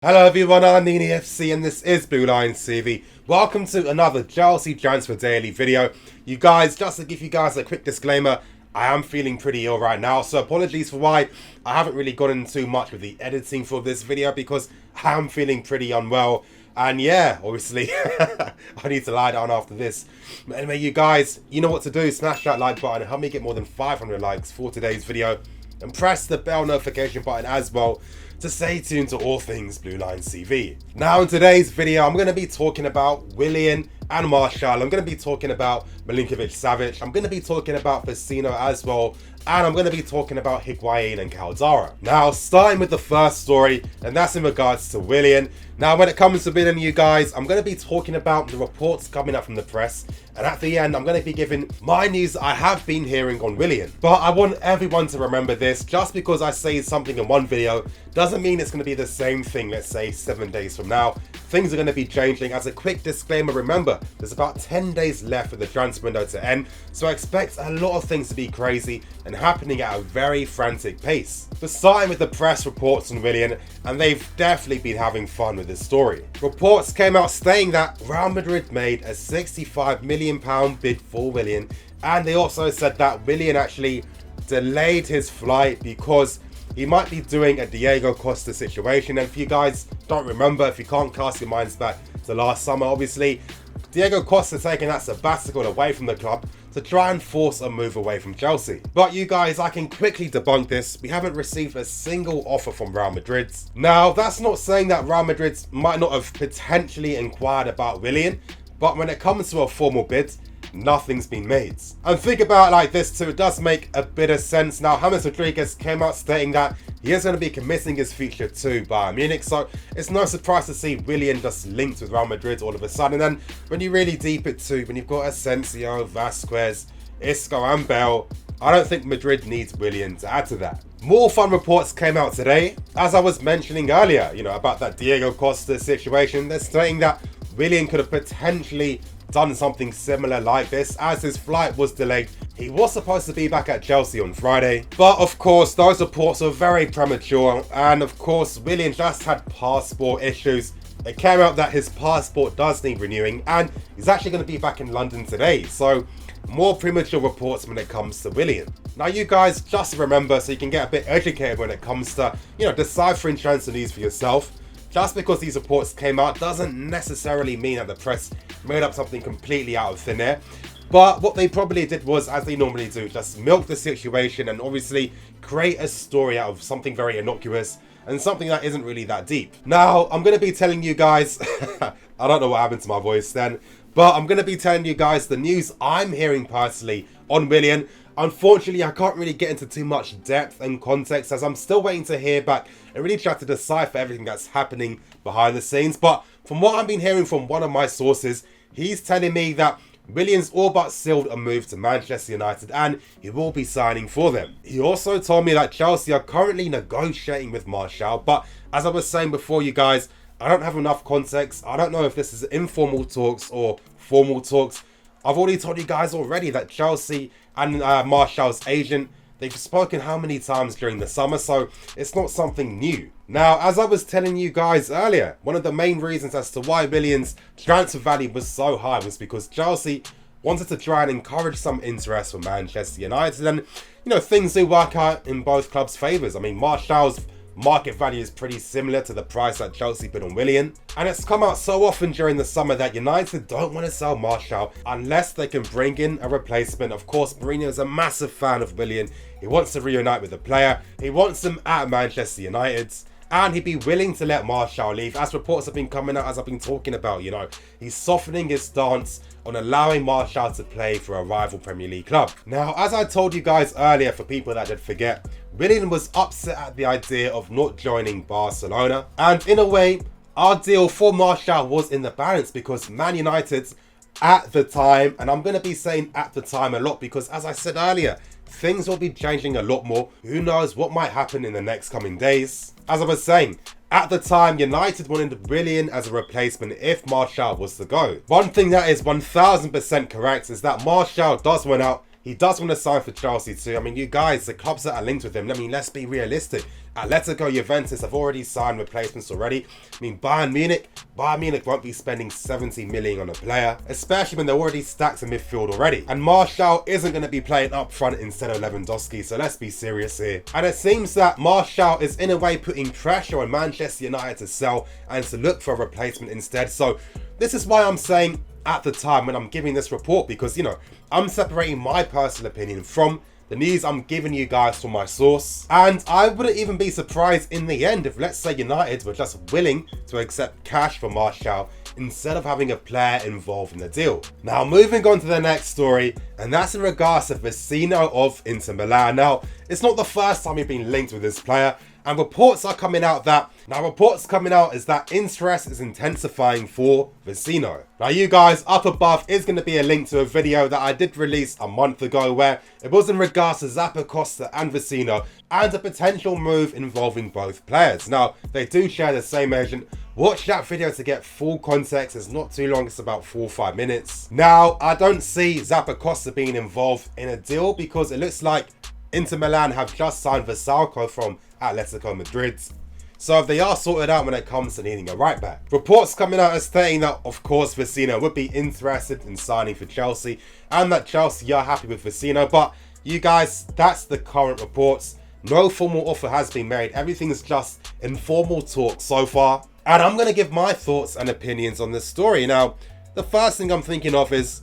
Hello everyone, I'm FC and this is WILLIAN. Welcome to another Chelsea Transfer Daily video. You guys, just to give you guys a quick disclaimer, I am feeling pretty ill right now, so apologies for why I haven't really gotten too much with the editing for this video because I am feeling pretty unwell. And yeah, obviously, I need to lie down after this. But anyway, you guys, you know what to do. Smash that like button and help me get more than 500 likes for today's video. And press the bell notification button as well to stay tuned to all things WILLIAN. Now in today's video, I'm going to be talking about WILLIAN and Martial. I'm going to be talking about MILINKOVIC-SAVIC. I'm going to be talking about VECINO as well. And I'm going to be talking about HIGUAIN and CALDARA. Now, starting with the first story, and that's in regards to WILLIAN. Now, when it comes to WILLIAN, you guys, I'm going to be talking about the reports coming up from the press. And at the end, I'm going to be giving my news I have been hearing on WILLIAN. But I want everyone to remember this. Just because I say something in one video doesn't mean it's going to be the same thing, let's say, 7 days from now. Things are going to be changing. As a quick disclaimer, remember, there's about 10 days left for the transfer window to end. So I expect a lot of things to be crazy and happening at a very frantic pace. But starting with the press reports on WILLIAN, and they've definitely been having fun with this story. Reports came out stating that Real Madrid made a £65 million bid for WILLIAN, and they also said that WILLIAN actually delayed his flight because he might be doing a Diego Costa situation. And if you guys don't remember, if you can't cast your minds back to last summer, obviously Diego Costa taking that sabbatical away from the club to try and force a move away from Chelsea. But you guys, I can quickly debunk this. We haven't received a single offer from Real Madrid. Now, that's not saying that Real Madrid might not have potentially inquired about WILLIAN, but when it comes to a formal bid, nothing's been made. And think about it like this too, it does make a bit of sense. Now, James Rodriguez came out stating that he is going to be committing his future to Bayern Munich, so it's no surprise to see WILLIAN just linked with Real Madrid all of a sudden. And when you really deep it too, when you've got Asensio, Vasquez, Isco and Bale, I don't think Madrid needs WILLIAN to add to that. More fun reports came out today. As I was mentioning earlier, about that Diego Costa situation, they're saying that WILLIAN could have potentially done something similar like this as his flight was delayed. He was supposed to be back at Chelsea on Friday, but of course those reports are very premature, and of course WILLIAN just had passport issues. It came out that his passport does need renewing and he's actually going to be back in London today, so more premature reports when it comes to WILLIAN. Now you guys, just remember, so you can get a bit educated when it comes to deciphering transfer news for yourself. Just because these reports came out doesn't necessarily mean that the press made up something completely out of thin air. But what they probably did was, as they normally do, just milk the situation and obviously create a story out of something very innocuous and something that isn't really that deep. Now, I'm going to be telling you guys, I don't know what happened to my voice then, but I'm going to be telling you guys the news I'm hearing personally on WILLIAN. Unfortunately, I can't really get into too much depth and context as I'm still waiting to hear back and really try to decipher everything that's happening behind the scenes. But from what I've been hearing from one of my sources, he's telling me that WILLIAN's all but sealed a move to Manchester United and he will be signing for them. He also told me that Chelsea are currently negotiating with Martial, but as I was saying before, you guys, I don't have enough context. I don't know if this is informal talks or formal talks. I've already told you guys already that Chelsea and Martial's agent, they've spoken how many times during the summer, so it's not something new. Now, as I was telling you guys earlier, one of the main reasons as to why WILLIAN's transfer value was so high was because Chelsea wanted to try and encourage some interest from Manchester United, and things do work out in both clubs' favours. I mean, Martial's market value is pretty similar to the price that Chelsea bid on WILLIAN, and it's come out so often during the summer that United don't want to sell Martial unless they can bring in a replacement. Of course, Mourinho is a massive fan of WILLIAN. He wants to reunite with the player. He wants him at Manchester United, and he'd be willing to let Martial leave. As reports have been coming out, as I've been talking about, he's softening his stance on allowing Martial to play for a rival Premier League club. Now, as I told you guys earlier, for people that did forget, WILLIAN was upset at the idea of not joining Barcelona. And in a way, our deal for Martial was in the balance because Man United at the time, and I'm going to be saying at the time a lot because as I said earlier, things will be changing a lot more. Who knows what might happen in the next coming days. As I was saying, at the time, United wanted WILLIAN as a replacement if Martial was to go. One thing that is 1000% correct is that Martial does want out he does want to sign for Chelsea too. I mean, you guys, the clubs that are linked with him, I mean, let's be realistic. Atletico, Juventus have already signed replacements already. I mean, Bayern Munich won't be spending 70 million on a player, especially when they're already stacked in midfield already. And Martial isn't going to be playing up front instead of Lewandowski, so let's be serious here. And it seems that Martial is in a way putting pressure on Manchester United to sell and to look for a replacement instead. So this is why I'm saying at the time when I'm giving this report, because, you know, I'm separating my personal opinion from the news I'm giving you guys from my source. And I wouldn't even be surprised in the end if, let's say, United were just willing to accept cash for Martial instead of having a player involved in the deal. Now, moving on to the next story, and that's in regards to VECINO of Inter Milan. Now, it's not the first time he's been linked with this player, and reports are coming out that is that interest is intensifying for VECINO. Now, you guys, up above is going to be a link to a video that I did release a month ago where it was in regards to Zappacosta and VECINO and a potential move involving both players. Now, they do share the same agent. Watch that video to get full context. It's not too long, it's about 4 or 5 minutes. Now, I don't see Zappacosta being involved in a deal because it looks like Inter Milan have just signed Vasalco from Atletico Madrid. So if they are sorted out when it comes to needing a right back. Reports coming out are stating that, of course, VECINO would be interested in signing for Chelsea and that Chelsea are happy with VECINO. But you guys, that's the current reports. No formal offer has been made. Everything is just informal talk so far. And I'm going to give my thoughts and opinions on this story. Now, the first thing I'm thinking of is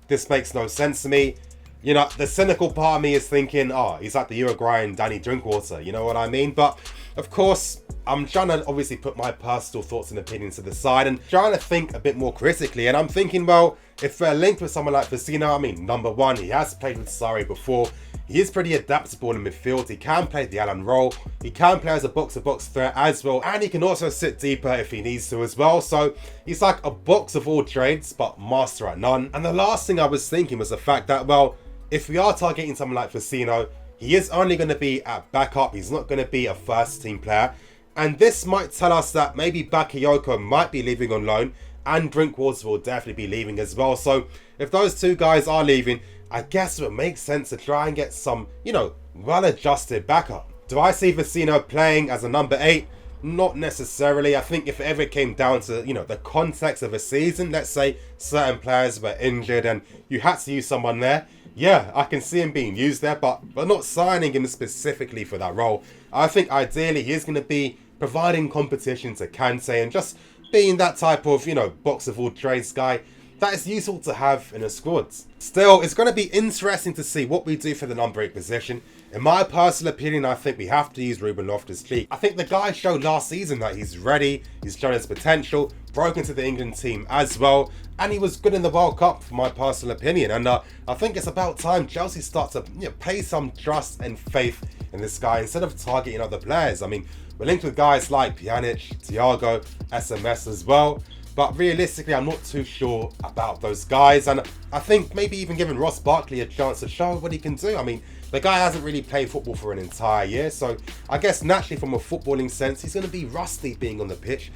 this makes no sense to me. You know, the cynical part of me is thinking, oh, he's like the Uruguayan Danny Drinkwater, you know what I mean? But, of course, I'm trying to obviously put my personal thoughts and opinions to the side and trying to think a bit more critically. And I'm thinking, well, if they're linked with someone like VECINO, I mean, number one, he has played with SARRI before. He is pretty adaptable in midfield. He can play the Alan role. He can play as a box-to-box threat as well. And he can also sit deeper if he needs to as well. So he's like a box of all trades, but master at none. And the last thing I was thinking was the fact that, well, if we are targeting someone like VECINO, he is only going to be at backup. He's not going to be a first team player. And this might tell us that maybe Bakayoko might be leaving on loan and Drinkwater will definitely be leaving as well. So if those two guys are leaving, I guess it would make sense to try and get some, you know, well-adjusted backup. Do I see VECINO playing as a number 8? Not necessarily. I think if it ever came down to, you know, the context of a season, let's say certain players were injured and you had to use someone there, yeah, I can see him being used there, but not signing him specifically for that role. I think ideally he is going to be providing competition to Kante and just being that type of, you know, box of all trades guy that is useful to have in a squad. Still, it's going to be interesting to see what we do for the number 8 position. In my personal opinion, I think we have to use Ruben Loftus-Cheek. I think the guy showed last season that he's ready, he's shown his potential, broke into the England team as well, and he was good in the World Cup, for my personal opinion. And I think it's about time Chelsea start to, you know, pay some trust and faith in this guy instead of targeting other players. I mean, we're linked with guys like Pjanic, Thiago, SMS as well. But realistically, I'm not too sure about those guys. And I think maybe even giving Ross Barkley a chance to show what he can do. I mean, the guy hasn't really played football for an entire year. So I guess naturally from a footballing sense, he's going to be rusty being on the pitch.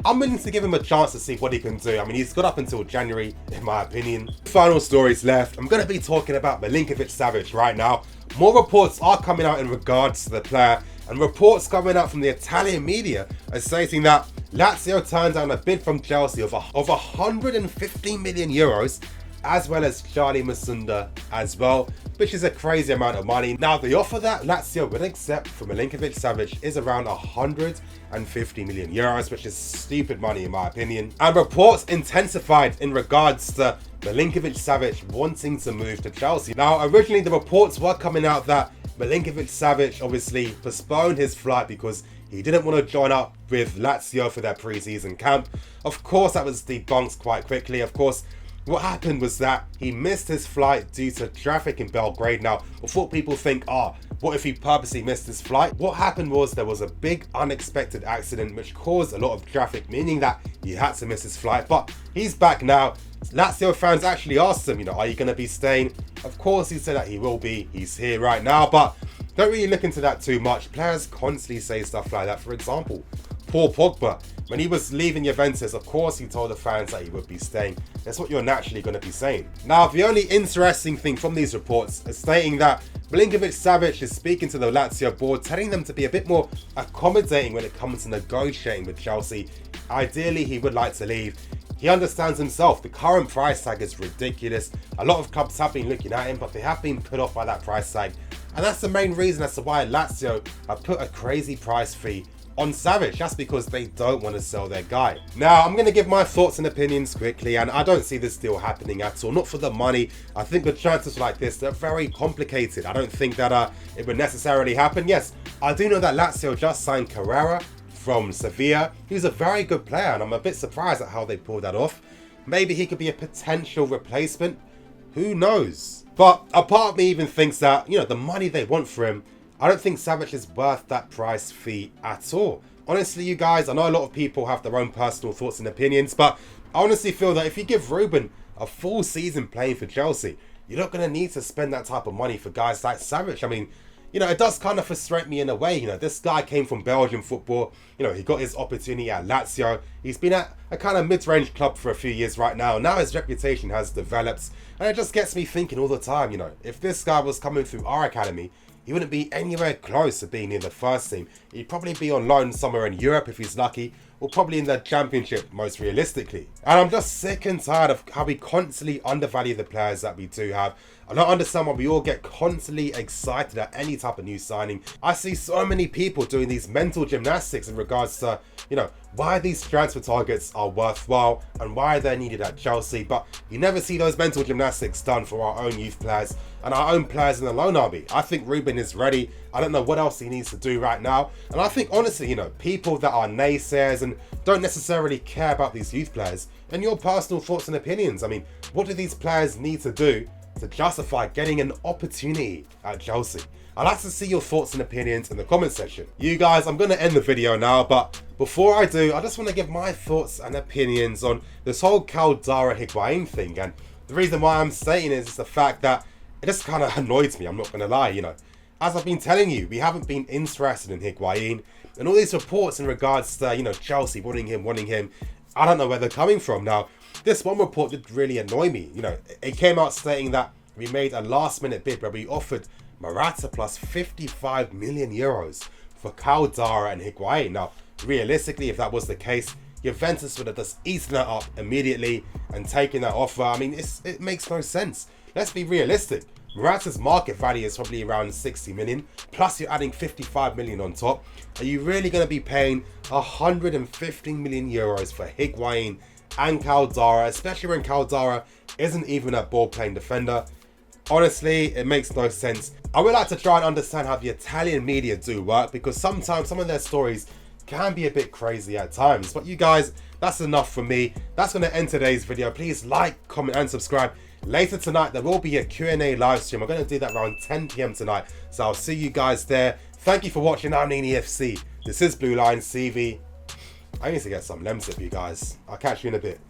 I'm willing to give him a chance to see what he can do. I mean, he's got up until January, in my opinion. Final stories left. I'm going to be talking about MILINKOVIC-SAVIC right now. More reports are coming out in regards to the player. And reports coming out from the Italian media are stating that Lazio turned down a bid from Chelsea of 115 million euros, as well as Charlie Masunda as well, which is a crazy amount of money. Now, the offer that Lazio would accept for MILINKOVIC-SAVIC is around 150 million euros, which is stupid money in my opinion. And reports intensified in regards to MILINKOVIC-SAVIC wanting to move to Chelsea. Now, originally the reports were coming out that MILINKOVIC-SAVIC obviously postponed his flight because he didn't want to join up with Lazio for their pre-season camp. Of course, that was debunked quite quickly. Of course, what happened was that he missed his flight due to traffic in Belgrade. Now, before people think, what if he purposely missed his flight? What happened was there was a big unexpected accident which caused a lot of traffic, meaning that he had to miss his flight. But he's back now. Lazio fans actually asked him, are you going to be staying? Of course, he said that he will be. He's here right now, but don't really look into that too much. Players constantly say stuff like that. For example, Paul Pogba, When he was leaving Juventus, of course he told the fans that he would be staying. That's what you're naturally going to be saying. Now, the only interesting thing from these reports is stating that MILINKOVIC-SAVIC is speaking to the Lazio board, telling them to be a bit more accommodating when it comes to negotiating with Chelsea. Ideally, he would like to leave. He understands himself, the current price tag is ridiculous. A lot of clubs have been looking at him, but they have been put off by that price tag. And that's the main reason as to why Lazio have put a crazy price fee on Savic, just because they don't want to sell their guy. Now, I'm going to give my thoughts and opinions quickly, and I don't see this deal happening at all, not for the money. I think the chances like this, they're very complicated. I don't think that it would necessarily happen. Yes, I do know that Lazio just signed Carrera from Sevilla. He's a very good player, and I'm a bit surprised at how they pulled that off. Maybe he could be a potential replacement. Who knows? But a part of me even thinks that, you know, the money they want for him, I don't think Savic is worth that price fee at all. Honestly, you guys, I know a lot of people have their own personal thoughts and opinions, but I honestly feel that if you give Ruben a full season playing for Chelsea, you're not going to need to spend that type of money for guys like Savic. I mean, you know, it does kind of frustrate me in a way. You know, this guy came from Belgian football. You know, he got his opportunity at Lazio. He's been at a kind of mid-range club for a few years right now. Now his reputation has developed. And it just gets me thinking all the time, you know, if this guy was coming through our academy, he wouldn't be anywhere close to being in the first team. He'd probably be on loan somewhere in Europe if he's lucky, or probably in the Championship most realistically. And I'm just sick and tired of how we constantly undervalue the players that we do have. I don't understand why we all get constantly excited at any type of new signing. I see so many people doing these mental gymnastics in regards to, you know, why these transfer targets are worthwhile and why they're needed at Chelsea, but you never see those mental gymnastics done for our own youth players and our own players in the loan army. I think Ruben is ready. I don't know what else he needs to do right now. And I think, honestly, you know, people that are naysayers and don't necessarily care about these youth players, and your personal thoughts and opinions. I mean, what do these players need to do to justify getting an opportunity at Chelsea? I'd like to see your thoughts and opinions in the comment section. You guys, I'm going to end the video now, but before I do, I just want to give my thoughts and opinions on this whole CALDARA HIGUAIN thing. And the reason why I'm saying is the fact that it just kind of annoys me, I'm not going to lie. You know, as I've been telling you, we haven't been interested in HIGUAIN, and all these reports in regards to, you know, Chelsea wanting him, I don't know where they're coming from. Now, this one report did really annoy me. You know, it came out stating that we made a last-minute bid where we offered Morata plus 55 million euros for CALDARA and HIGUAIN. Now, realistically, if that was the case, Juventus would have just eaten that up immediately and taken that offer. I mean, it makes no sense. Let's be realistic. Morata's market value is probably around 60 million, plus you're adding 55 million on top. Are you really going to be paying 115 million euros for HIGUAIN and CALDARA, especially when CALDARA isn't even a ball-playing defender? Honestly, it makes no sense. I would like to try and understand how the Italian media do work, because sometimes some of their stories can be a bit crazy at times. But you guys, that's enough for me. That's going to end today's video. Please like, comment and subscribe. Later tonight, there will be a Q&A live stream. I'm going to do that around 10 PM tonight. So I'll see you guys there. Thank you for watching. I'm NiniFC. This is Blue Line CV. I need to get some lemsip, you guys. I'll catch you in a bit.